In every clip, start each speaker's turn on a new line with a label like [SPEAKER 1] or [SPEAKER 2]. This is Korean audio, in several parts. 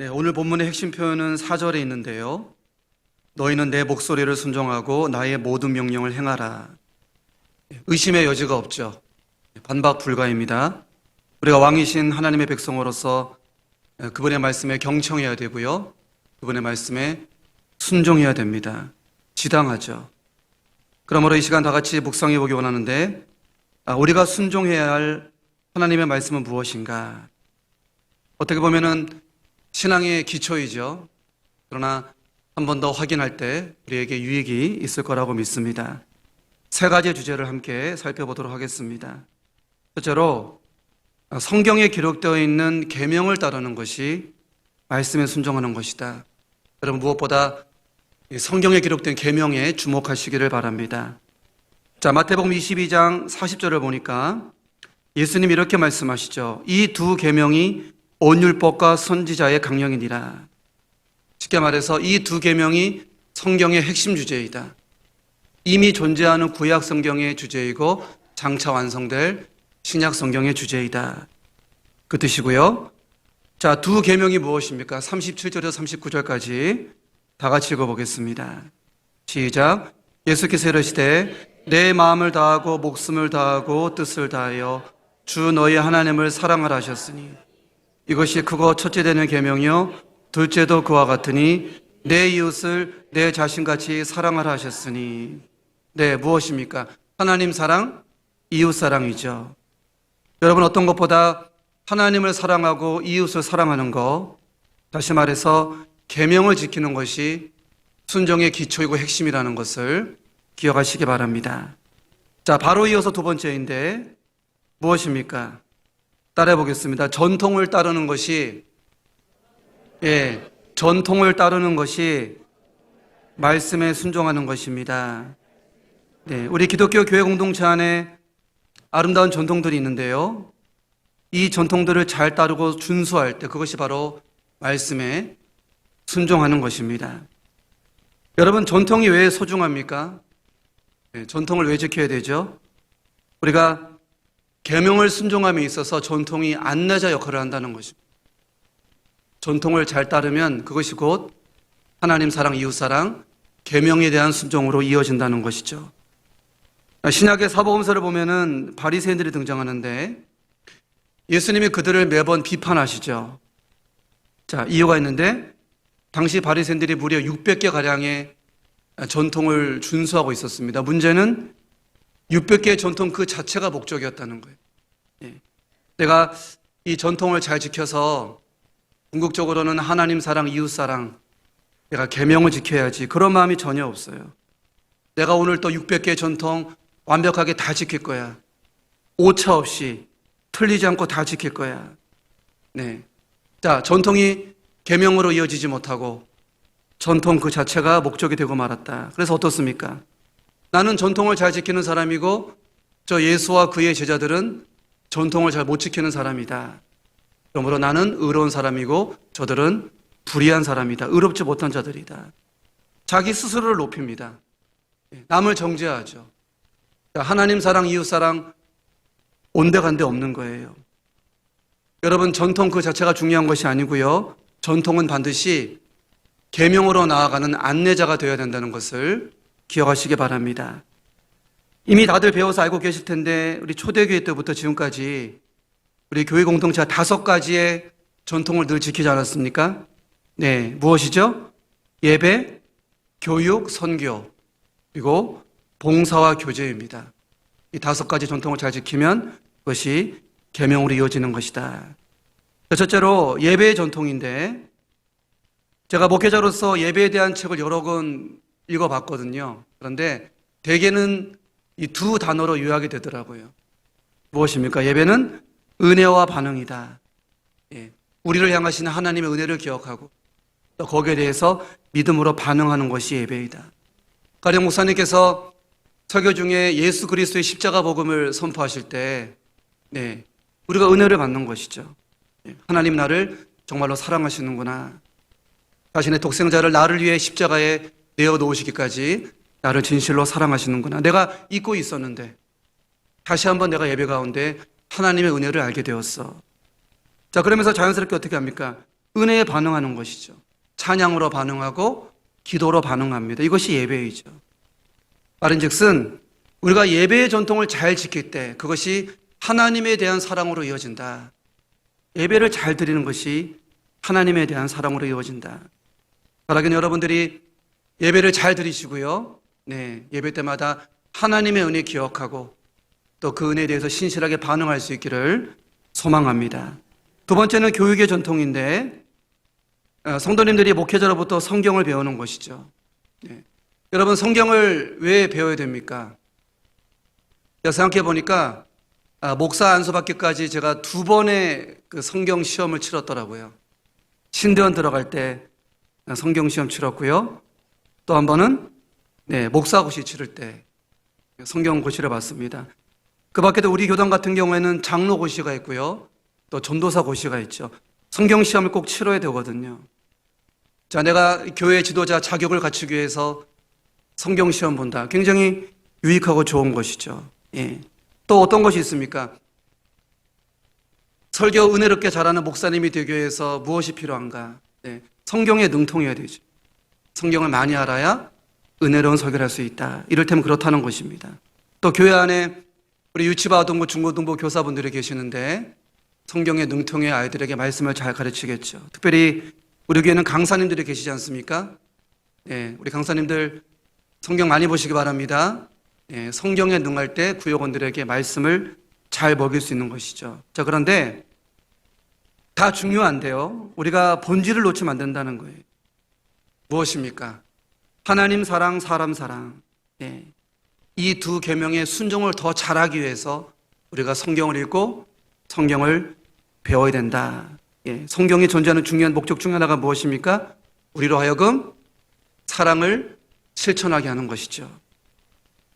[SPEAKER 1] 네, 오늘 본문의 핵심 표현은 4절에 있는데요. 너희는 내 목소리를 순종하고 나의 모든 명령을 행하라. 의심의 여지가 없죠. 반박 불가입니다. 우리가 왕이신 하나님의 백성으로서 그분의 말씀에 경청해야 되고요. 그분의 말씀에 순종해야 됩니다. 지당하죠. 그러므로 이 시간 다 같이 묵상해 보기 원하는데, 우리가 순종해야 할 하나님의 말씀은 무엇인가? 어떻게 보면은 신앙의 기초이죠. 그러나 한 번 더 확인할 때 우리에게 유익이 있을 거라고 믿습니다. 세 가지 주제를 함께 살펴보도록 하겠습니다. 첫째로, 성경에 기록되어 있는 계명을 따르는 것이 말씀에 순종하는 것이다. 여러분, 무엇보다 성경에 기록된 계명에 주목하시기를 바랍니다. 자, 마태복음 22장 40절을 보니까 예수님이 이렇게 말씀하시죠. 이 두 계명이 온 율법과 선지자의 강령이니라. 쉽게 말해서 이 두 계명이 성경의 핵심 주제이다. 이미 존재하는 구약 성경의 주제이고 장차 완성될 신약 성경의 주제이다. 그 뜻이고요. 자, 두 계명이 무엇입니까? 37절에서 39절까지 다 같이 읽어보겠습니다. 시작. 예수께서 이르시되 내 마음을 다하고 목숨을 다하고 뜻을 다하여 주 너희 하나님을 사랑하라 하셨으니 이것이 크고 첫째 되는 계명이요 둘째도 그와 같으니 내 이웃을 내 자신같이 사랑하라 하셨으니. 네, 무엇입니까? 하나님 사랑, 이웃 사랑이죠. 여러분, 어떤 것보다 하나님을 사랑하고 이웃을 사랑하는 것, 다시 말해서 계명을 지키는 것이 순종의 기초이고 핵심이라는 것을 기억하시기 바랍니다. 자, 바로 이어서 두 번째인데 무엇입니까? 따라해 보겠습니다. 전통을 따르는 것이 말씀에 순종하는 것입니다. 네, 우리 기독교 교회 공동체 안에 아름다운 전통들이 있는데요. 이 전통들을 잘 따르고 준수할 때 그것이 바로 말씀에 순종하는 것입니다. 여러분, 전통이 왜 소중합니까? 네, 전통을 왜 지켜야 되죠? 우리가 계명을 순종함에 있어서 전통이 안내자 역할을 한다는 것입니다. 전통을 잘 따르면 그것이 곧 하나님 사랑, 이웃 사랑, 계명에 대한 순종으로 이어진다는 것이죠. 신약의 사복음서를 보면은 바리새인들이 등장하는데 예수님이 그들을 매번 비판하시죠. 자, 이유가 있는데 당시 바리새인들이 무려 600개 가량의 전통을 준수하고 있었습니다. 문제는 600개의 전통 그 자체가 목적이었다는 거예요. 내가 이 전통을 잘 지켜서 궁극적으로는 하나님 사랑, 이웃 사랑, 내가 계명을 지켜야지, 그런 마음이 전혀 없어요. 내가 오늘 또 600개의 전통 완벽하게 다 지킬 거야. 오차 없이 틀리지 않고 다 지킬 거야. 네. 자, 전통이 계명으로 이어지지 못하고 전통 그 자체가 목적이 되고 말았다. 그래서 어떻습니까? 나는 전통을 잘 지키는 사람이고 저 예수와 그의 제자들은 전통을 잘 못 지키는 사람이다. 그러므로 나는 의로운 사람이고 저들은 불의한 사람이다. 의롭지 못한 자들이다. 자기 스스로를 높입니다. 남을 정죄하죠. 하나님 사랑, 이웃 사랑 온데간데 없는 거예요. 여러분, 전통 그 자체가 중요한 것이 아니고요. 전통은 반드시 계명으로 나아가는 안내자가 되어야 된다는 것을 기억하시기 바랍니다. 이미 다들 배워서 알고 계실 텐데 우리 초대교회 때부터 지금까지 우리 교회 공동체가 5가지의 전통을 늘 지키지 않았습니까? 네, 무엇이죠? 예배, 교육, 선교, 그리고 봉사와 교제입니다. 이 5가지 전통을 잘 지키면 그것이 계명으로 이어지는 것이다. 첫째로 예배의 전통인데 제가 목회자로서 예배에 대한 책을 여러 권 읽어봤거든요. 그런데 대개는 이 두 단어로 요약이 되더라고요. 무엇입니까? 예배는 은혜와 반응이다. 우리를 향하시는 하나님의 은혜를 기억하고 또 거기에 대해서 믿음으로 반응하는 것이 예배이다. 가령 목사님께서 설교 중에 예수 그리스도의 십자가 복음을 선포하실 때 우리가 은혜를 받는 것이죠. 하나님 나를 정말로 사랑하시는구나. 자신의 독생자를 나를 위해 십자가에 내어놓으시기까지 나를 진실로 사랑하시는구나. 내가 잊고 있었는데 다시 한번 내가 예배 가운데 하나님의 은혜를 알게 되었어. 자, 그러면서 자연스럽게 어떻게 합니까? 은혜에 반응하는 것이죠. 찬양으로 반응하고 기도로 반응합니다. 이것이 예배이죠. 말인즉슨 우리가 예배의 전통을 잘 지킬 때 그것이 하나님에 대한 사랑으로 이어진다. 예배를 잘 드리는 것이 하나님에 대한 사랑으로 이어진다. 바라기는 여러분들이 예배를 잘 드리시고요. 네, 예배 때마다 하나님의 은혜 기억하고 또 그 은혜에 대해서 신실하게 반응할 수 있기를 소망합니다. 두 번째는 교육의 전통인데 성도님들이 목회자로부터 성경을 배우는 것이죠. 네. 여러분 성경을 왜 배워야 됩니까? 제가 생각해 보니까 목사 안수받기까지 제가 2번의 그 성경 시험을 치렀더라고요. 신대원 들어갈 때 성경 시험 치렀고요. 또 한 번은 목사고시 치를 때 성경고시를 봤습니다. 그 밖에도 우리 교단 같은 경우에는 장로고시가 있고요. 또 전도사고시가 있죠. 성경 시험을 꼭 치러야 되거든요. 자, 내가 교회 지도자 자격을 갖추기 위해서 성경 시험 본다. 굉장히 유익하고 좋은 것이죠. 예. 또 어떤 것이 있습니까? 설교 은혜롭게 잘하는 목사님이 되기 위해서 무엇이 필요한가? 네. 성경에 능통해야 되죠. 성경을 많이 알아야 은혜로운 설교를 할 수 있다. 이를테면 그렇다는 것입니다. 또 교회 안에 우리 유치부아동부, 중고등부 교사분들이 계시는데 성경에 능통해 아이들에게 말씀을 잘 가르치겠죠. 특별히 우리 교회는 강사님들이 계시지 않습니까? 네, 우리 강사님들 성경 많이 보시기 바랍니다. 네, 성경에 능할 때 구역원들에게 말씀을 잘 먹일 수 있는 것이죠. 자, 그런데 다 중요한데요. 우리가 본질을 놓치면 안 된다는 거예요. 무엇입니까? 하나님 사랑, 사람 사랑. 네. 이 두 계명의 순종을 더 잘하기 위해서 우리가 성경을 읽고 성경을 배워야 된다. 예. 성경에 존재하는 중요한 목적 중 하나가 무엇입니까? 우리로 하여금 사랑을 실천하게 하는 것이죠.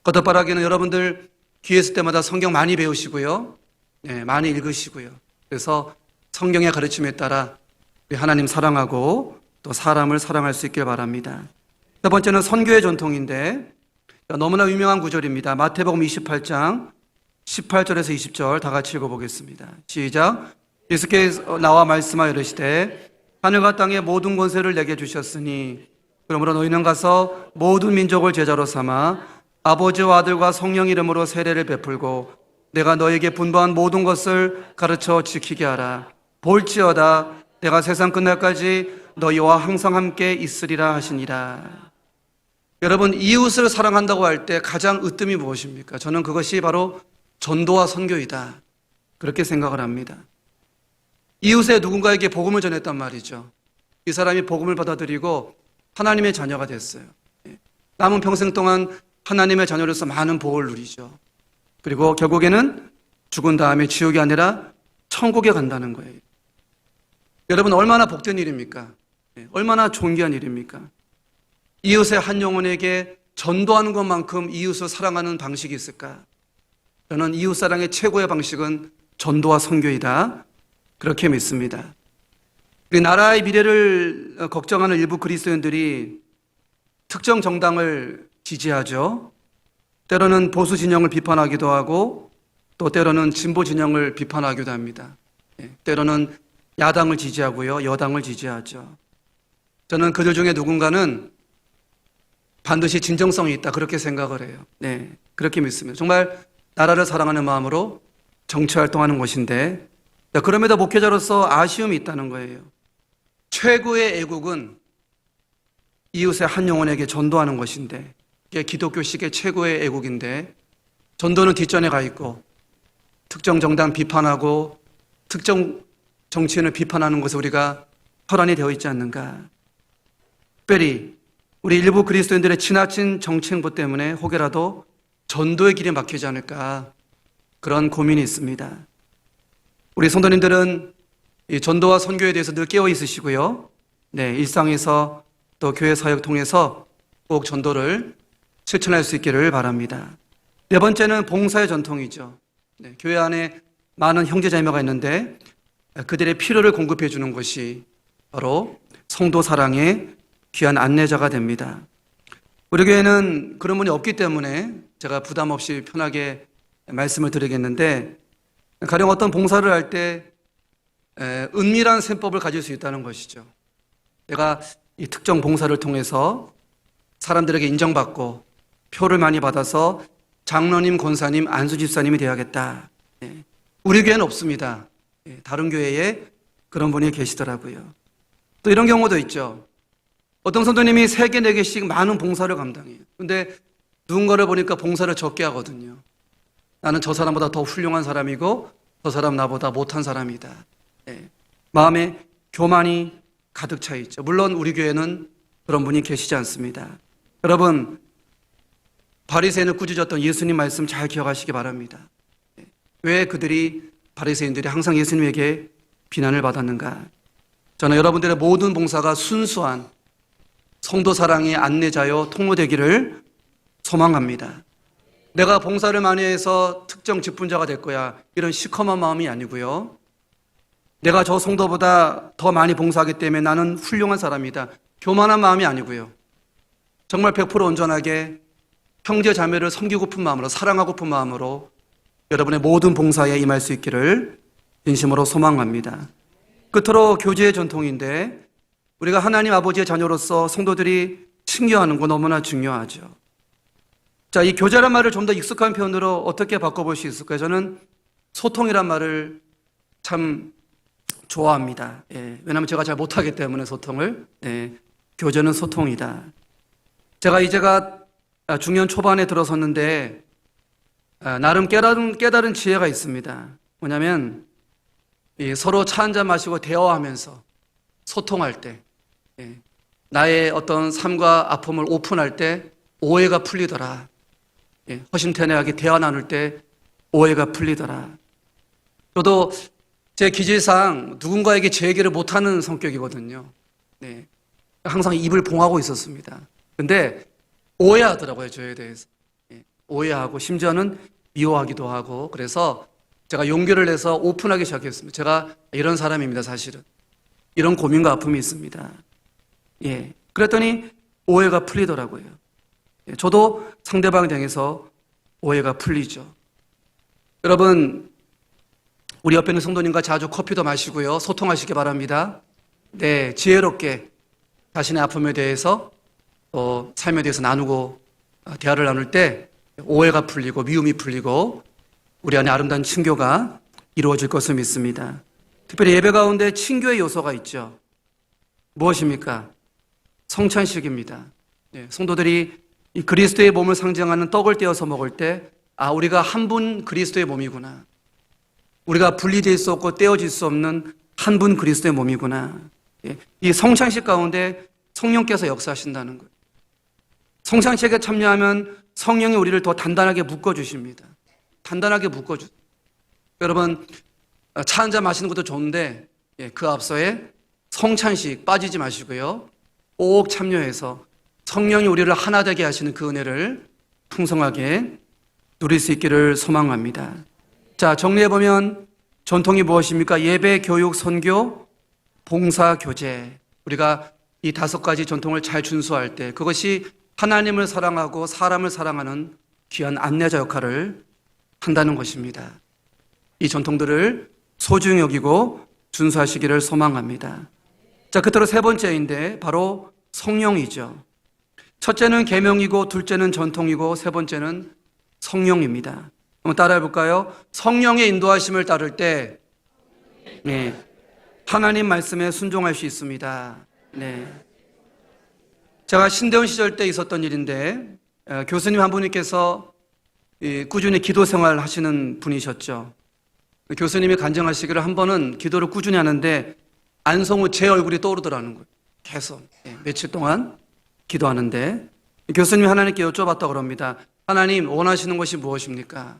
[SPEAKER 1] 겉옷바라기는 여러분들 기회 있을 때마다 성경 많이 배우시고요. 네, 많이 읽으시고요. 그래서 성경의 가르침에 따라 우리 하나님 사랑하고 또 사람을 사랑할 수 있길 바랍니다. 세 번째는 선교의 전통인데 너무나 유명한 구절입니다. 마태복음 28장 18절에서 20절 다 같이 읽어보겠습니다. 시작. 예수께서 나와 말씀하여 이르시되 하늘과 땅의 모든 권세를 내게 주셨으니 그러므로 너희는 가서 모든 민족을 제자로 삼아 아버지와 아들과 성령 이름으로 세례를 베풀고 내가 너에게 분부한 모든 것을 가르쳐 지키게 하라. 볼지어다 내가 세상 끝날까지 너희와 항상 함께 있으리라 하시니라. 여러분, 이웃을 사랑한다고 할 때 가장 으뜸이 무엇입니까? 저는 그것이 바로 전도와 선교이다. 그렇게 생각을 합니다. 이웃의 누군가에게 복음을 전했단 말이죠. 이 사람이 복음을 받아들이고 하나님의 자녀가 됐어요. 남은 평생 동안 하나님의 자녀로서 많은 복을 누리죠. 그리고 결국에는 죽은 다음에 지옥이 아니라 천국에 간다는 거예요. 여러분, 얼마나 복된 일입니까? 얼마나 존귀한 일입니까? 이웃의 한 영혼에게 전도하는 것만큼 이웃을 사랑하는 방식이 있을까? 저는 이웃 사랑의 최고의 방식은 전도와 선교이다. 그렇게 믿습니다. 우리 나라의 미래를 걱정하는 일부 그리스도인들이 특정 정당을 지지하죠. 때로는 보수 진영을 비판하기도 하고 또 때로는 진보 진영을 비판하기도 합니다. 때로는 야당을 지지하고요, 여당을 지지하죠. 저는 그들 중에 누군가는 반드시 진정성이 있다 그렇게 생각을 해요. 네, 그렇게 믿습니다. 정말 나라를 사랑하는 마음으로 정치활동하는 것인데 그럼에도 목회자로서 아쉬움이 있다는 거예요. 최고의 애국은 이웃의 한 영혼에게 전도하는 것인데 이게 기독교식의 최고의 애국인데 전도는 뒷전에 가 있고 특정 정당 비판하고 특정 정치인을 비판하는 것에 우리가 혈안이 되어 있지 않는가. 특별히 우리 일부 그리스도인들의 지나친 정치 행보 때문에 혹여라도 전도의 길에 막히지 않을까 그런 고민이 있습니다. 우리 성도님들은 이 전도와 선교에 대해서 늘 깨어 있으시고요. 네, 일상에서 또 교회 사역 통해서 꼭 전도를 실천할 수 있기를 바랍니다. 네 번째는 봉사의 전통이죠. 네, 교회 안에 많은 형제자매가 있는데 그들의 필요를 공급해 주는 것이 바로 성도 사랑의 귀한 안내자가 됩니다. 우리 교회는 그런 분이 없기 때문에 제가 부담 없이 편하게 말씀을 드리겠는데 가령 어떤 봉사를 할 때 은밀한 셈법을 가질 수 있다는 것이죠. 내가 이 특정 봉사를 통해서 사람들에게 인정받고 표를 많이 받아서 장로님, 권사님, 안수집사님이 되어야겠다. 우리 교회는 없습니다. 다른 교회에 그런 분이 계시더라고요. 또 이런 경우도 있죠. 어떤 성도님이 3개, 4개씩 많은 봉사를 감당해요. 근데 누군가를 보니까 봉사를 적게 하거든요. 나는 저 사람보다 더 훌륭한 사람이고 저 사람 나보다 못한 사람이다. 마음에 교만이 가득 차 있죠. 물론 우리 교회는 그런 분이 계시지 않습니다. 여러분, 바리새인을 꾸짖었던 예수님 말씀 잘 기억하시기 바랍니다. 왜 바리새인들이 항상 예수님에게 비난을 받았는가? 저는 여러분들의 모든 봉사가 순수한 성도 사랑의 안내자요 통로되기를 소망합니다. 내가 봉사를 많이 해서 특정 직분자가 될 거야, 이런 시커먼 마음이 아니고요. 내가 저 성도보다 더 많이 봉사하기 때문에 나는 훌륭한 사람이다, 교만한 마음이 아니고요. 정말 100% 온전하게 형제 자매를 섬기고픈 마음으로, 사랑하고픈 마음으로 여러분의 모든 봉사에 임할 수 있기를 진심으로 소망합니다. 끝으로 교제의 전통인데, 우리가 하나님 아버지의 자녀로서 성도들이 친교하는 거 너무나 중요하죠. 자, 이 교제란 말을 좀 더 익숙한 표현으로 어떻게 바꿔볼 수 있을까요? 저는 소통이란 말을 참 좋아합니다. 왜냐하면 제가 잘 못하기 때문에 소통을. 교제는 소통이다. 제가 중년 초반에 들어섰는데 나름 깨달은 지혜가 있습니다. 뭐냐면 서로 차 한잔 마시고 대화하면서 소통할 때, 나의 어떤 삶과 아픔을 오픈할 때 오해가 풀리더라. 허심탄회하게 대화 나눌 때 오해가 풀리더라. 저도 제 기질상 누군가에게 제 얘기를 못하는 성격이거든요. 항상 입을 봉하고 있었습니다. 근데 오해하더라고요, 저에 대해서. 오해하고 심지어는 미워하기도 하고, 그래서 제가 용기를 내서 오픈하기 시작했습니다. 제가 이런 사람입니다, 사실은. 이런 고민과 아픔이 있습니다. 그랬더니 오해가 풀리더라고요. 저도 상대방을 향해서 오해가 풀리죠. 여러분, 우리 옆에 있는 성도님과 자주 커피도 마시고요, 소통하시기 바랍니다. 지혜롭게 자신의 아픔에 대해서 또 삶에 대해서 나누고 대화를 나눌 때 오해가 풀리고 미움이 풀리고 우리 안에 아름다운 친교가 이루어질 것을 믿습니다. 특별히 예배 가운데 친교의 요소가 있죠. 무엇입니까? 성찬식입니다. 성도들이 이 그리스도의 몸을 상징하는 떡을 떼어서 먹을 때, 우리가 한 분 그리스도의 몸이구나. 우리가 분리될 수 없고 떼어질 수 없는 한 분 그리스도의 몸이구나. 이 성찬식 가운데 성령께서 역사하신다는 거예요. 성찬식에 참여하면 성령이 우리를 더 단단하게 묶어주십니다. 단단하게 묶어주세요. 여러분, 차 한잔 마시는 것도 좋은데 그 앞서에 성찬식 빠지지 마시고요, 꼭 참여해서 성령이 우리를 하나 되게 하시는 그 은혜를 풍성하게 누릴 수 있기를 소망합니다. 자, 정리해보면 전통이 무엇입니까? 예배, 교육, 선교, 봉사, 교제. 우리가 이 5가지 전통을 잘 준수할 때 그것이 하나님을 사랑하고 사람을 사랑하는 귀한 안내자 역할을 한다는 것입니다. 이 전통들을 소중히 여기고 준수하시기를 소망합니다. 자, 끝으로 3번째인데 바로 성령이죠. 첫째는 계명이고, 둘째는 전통이고, 3번째는 성령입니다. 한번 따라해 볼까요? 성령의 인도하심을 따를 때 하나님 말씀에 순종할 수 있습니다. 제가 신대원 시절 때 있었던 일인데, 교수님 한 분께서 꾸준히 기도 생활 하시는 분이셨죠. 교수님이 간증하시기를 한 번은 기도를 꾸준히 하는데 안성우 제 얼굴이 떠오르더라는 거예요. 계속 며칠 동안 기도하는데 교수님이 하나님께 여쭤봤다고 그럽니다. 하나님, 원하시는 것이 무엇입니까?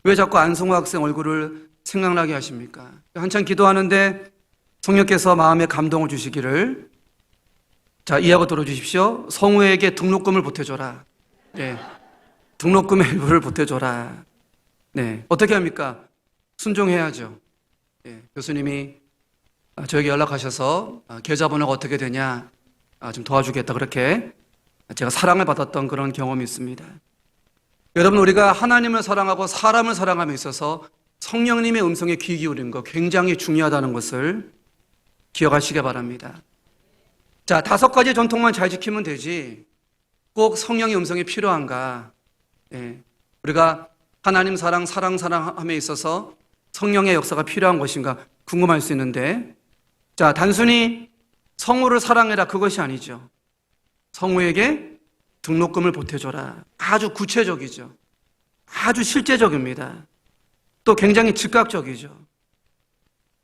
[SPEAKER 1] 왜 자꾸 안성우 학생 얼굴을 생각나게 하십니까? 한참 기도하는데 성령께서 마음에 감동을 주시기를, 자, 이하고 들어주십시오. 성우에게 등록금을 보태줘라. 등록금의 일부를 보태줘라. 어떻게 합니까? 순종해야죠. 교수님이 저에게 연락하셔서 계좌번호가 어떻게 되냐, 좀 도와주겠다, 그렇게 제가 사랑을 받았던 그런 경험이 있습니다. 여러분, 우리가 하나님을 사랑하고 사람을 사랑함에 있어서 성령님의 음성에 귀 기울이는 거 굉장히 중요하다는 것을 기억하시기 바랍니다. 자, 5가지 전통만 잘 지키면 되지 꼭 성령의 음성이 필요한가? 예, 우리가 하나님 사랑함에 있어서 성령의 역사가 필요한 것인가 궁금할 수 있는데, 자, 단순히 성우를 사랑해라 그것이 아니죠. 성우에게 등록금을 보태줘라. 아주 구체적이죠. 아주 실제적입니다. 또 굉장히 즉각적이죠.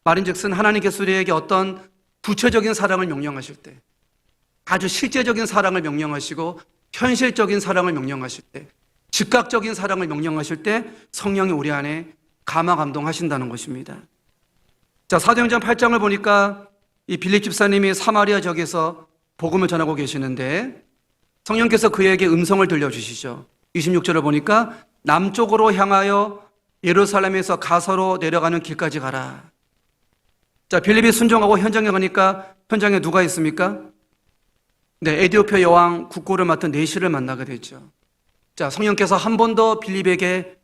[SPEAKER 1] 말인즉슨 하나님께서 우리에게 어떤 구체적인 사랑을 명령하실 때, 아주 실제적인 사랑을 명령하시고 현실적인 사랑을 명령하실 때, 즉각적인 사랑을 명령하실 때 성령이 우리 안에 감화 감동하신다는 것입니다. 자, 사도행전 8장을 보니까 이 빌립 집사님이 사마리아 지역에서 복음을 전하고 계시는데 성령께서 그에게 음성을 들려주시죠. 26절을 보니까 남쪽으로 향하여 예루살렘에서 가서로 내려가는 길까지 가라. 자, 빌립이 순종하고 현장에 가니까 현장에 누가 있습니까? 네, 에디오피아 여왕 국고를 맡은 네시를 만나게 됐죠. 자, 성령께서 한 번 더 빌립에게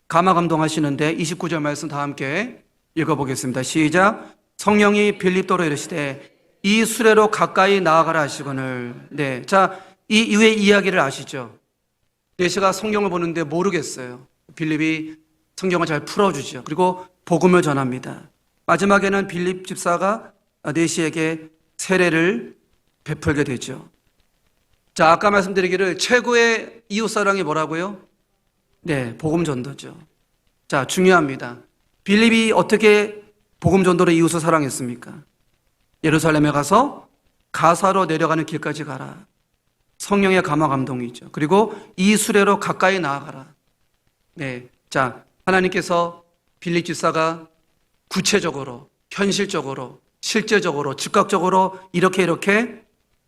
[SPEAKER 1] 감화 감동하시는데 29절 말씀 다 함께 읽어보겠습니다. 시작. 성령이 빌립도로 이르시되 이 수레로 가까이 나아가라 하시거늘. 네, 자, 이 이후의 이야기를 아시죠? 네시가 성경을 보는데 모르겠어요. 빌립이 성경을 잘 풀어주죠. 그리고 복음을 전합니다. 마지막에는 빌립 집사가 네시에게 세례를 베풀게 되죠. 자, 아까 말씀드리기를 최고의 이웃사랑이 뭐라고요? 네, 복음 전도죠. 자, 중요합니다. 빌립이 어떻게 복음 전도로 이웃을 사랑했습니까? 예루살렘에 가서 가사로 내려가는 길까지 가라. 성령의 감화 감동이죠. 그리고 이 수레로 가까이 나아가라. 네, 자, 하나님께서 빌립 집사가 구체적으로, 현실적으로, 실제적으로, 즉각적으로 이렇게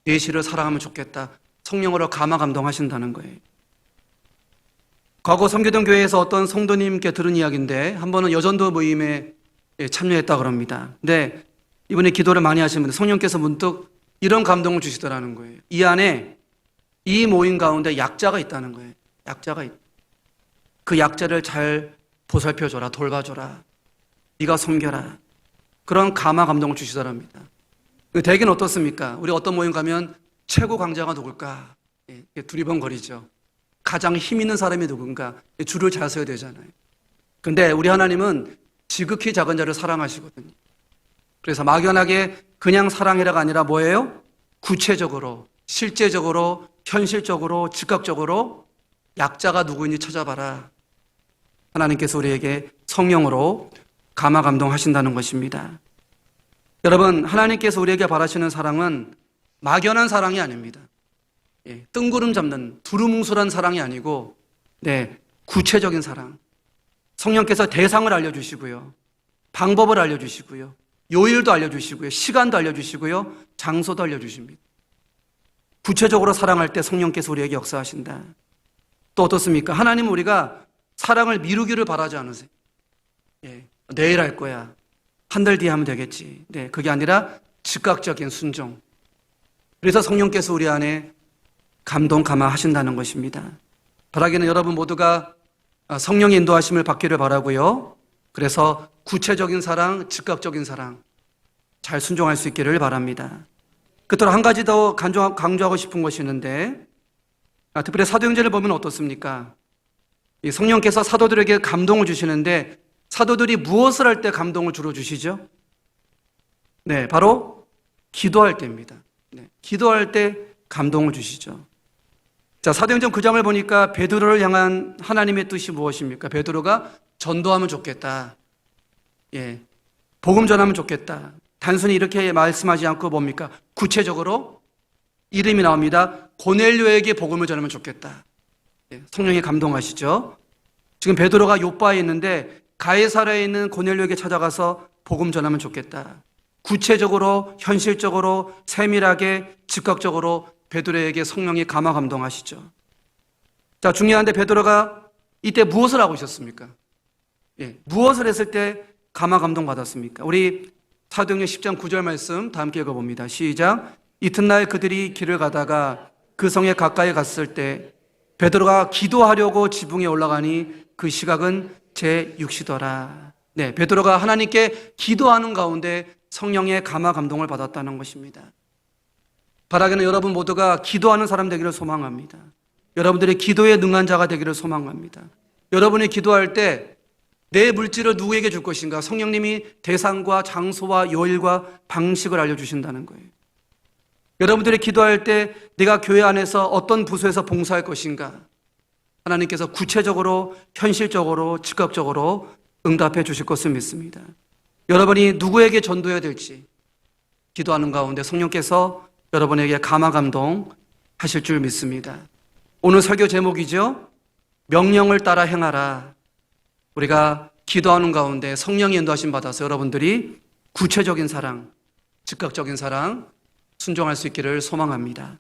[SPEAKER 1] 예시를 사랑하면 좋겠다. 성령으로 감화 감동하신다는 거예요. 과거 섬기던 교회에서 어떤 성도님께 들은 이야기인데 한 번은 여전도 모임에 참여했다 그럽니다. 근데 이분이 기도를 많이 하시면 성령께서 문득 이런 감동을 주시더라는 거예요. 이 안에 이 모임 가운데 약자가 있다는 거예요. 약자가 있다. 그 약자를 잘 보살펴줘라, 돌봐줘라. 네가 섬겨라. 그런 감화 감동을 주시더랍니다. 대개는 어떻습니까? 우리 어떤 모임 가면 최고 강자가 누굴까? 두리번거리죠. 가장 힘 있는 사람이 누군가? 줄을 잘 서야 되잖아요. 근데 우리 하나님은 지극히 작은 자를 사랑하시거든요. 그래서 막연하게 그냥 사랑해라가 아니라 뭐예요? 구체적으로, 실제적으로, 현실적으로, 즉각적으로 약자가 누구인지 찾아봐라. 하나님께서 우리에게 성령으로 감화 감동하신다는 것입니다. 여러분, 하나님께서 우리에게 바라시는 사랑은 막연한 사랑이 아닙니다. 뜬구름 잡는 두루뭉술한 사랑이 아니고 구체적인 사랑. 성령께서 대상을 알려주시고요. 방법을 알려주시고요. 요일도 알려주시고요. 시간도 알려주시고요. 장소도 알려주십니다. 구체적으로 사랑할 때 성령께서 우리에게 역사하신다. 또 어떻습니까? 하나님은 우리가 사랑을 미루기를 바라지 않으세요. 내일 할 거야. 한 달 뒤에 하면 되겠지. 네, 그게 아니라 즉각적인 순종. 그래서 성령께서 우리 안에 감동 감화하신다는 것입니다. 바라기는 여러분 모두가 성령의 인도하심을 받기를 바라고요. 그래서 구체적인 사랑, 즉각적인 사랑 잘 순종할 수 있기를 바랍니다. 끝으로 한 가지 더 강조하고 싶은 것이 있는데 특별히 사도행전을 보면 어떻습니까? 이 성령께서 사도들에게 감동을 주시는데 사도들이 무엇을 할 때 감동을 주로 주시죠? 네, 바로 기도할 때입니다. 네, 기도할 때 감동을 주시죠. 자, 사도행전 9장을 보니까 베드로를 향한 하나님의 뜻이 무엇입니까? 베드로가 전도하면 좋겠다. 복음 전하면 좋겠다. 단순히 이렇게 말씀하지 않고 뭡니까? 구체적으로 이름이 나옵니다. 고넬료에게 복음을 전하면 좋겠다. 성령이 감동하시죠. 지금 베드로가 요바에 있는데 가이사랴에 있는 고넬료에게 찾아가서 복음 전하면 좋겠다. 구체적으로, 현실적으로, 세밀하게, 즉각적으로 베드로에게 성령이 감화 감동하시죠. 자, 중요한데 베드로가 이때 무엇을 하고 있었습니까? 무엇을 했을 때 감화 감동 받았습니까? 우리 사도행전 10장 9절 말씀 다 함께 읽어봅니다. 시작. 이튿날 그들이 길을 가다가 그 성에 가까이 갔을 때 베드로가 기도하려고 지붕에 올라가니 그 시각은 제6시더라. 네, 베드로가 하나님께 기도하는 가운데 성령의 감화 감동을 받았다는 것입니다. 바라기는 여러분 모두가 기도하는 사람 되기를 소망합니다. 여러분들이 기도에 능한 자가 되기를 소망합니다. 여러분이 기도할 때 내 물질을 누구에게 줄 것인가? 성령님이 대상과 장소와 요일과 방식을 알려주신다는 거예요. 여러분들이 기도할 때 내가 교회 안에서 어떤 부서에서 봉사할 것인가? 하나님께서 구체적으로, 현실적으로, 즉각적으로 응답해 주실 것을 믿습니다. 여러분이 누구에게 전도해야 될지 기도하는 가운데 성령께서 여러분에게 감화 감동 하실 줄 믿습니다. 오늘 설교 제목이죠. 명령을 따라 행하라. 우리가 기도하는 가운데 성령의 인도하심 받아서 여러분들이 구체적인 사랑, 즉각적인 사랑 순종할 수 있기를 소망합니다.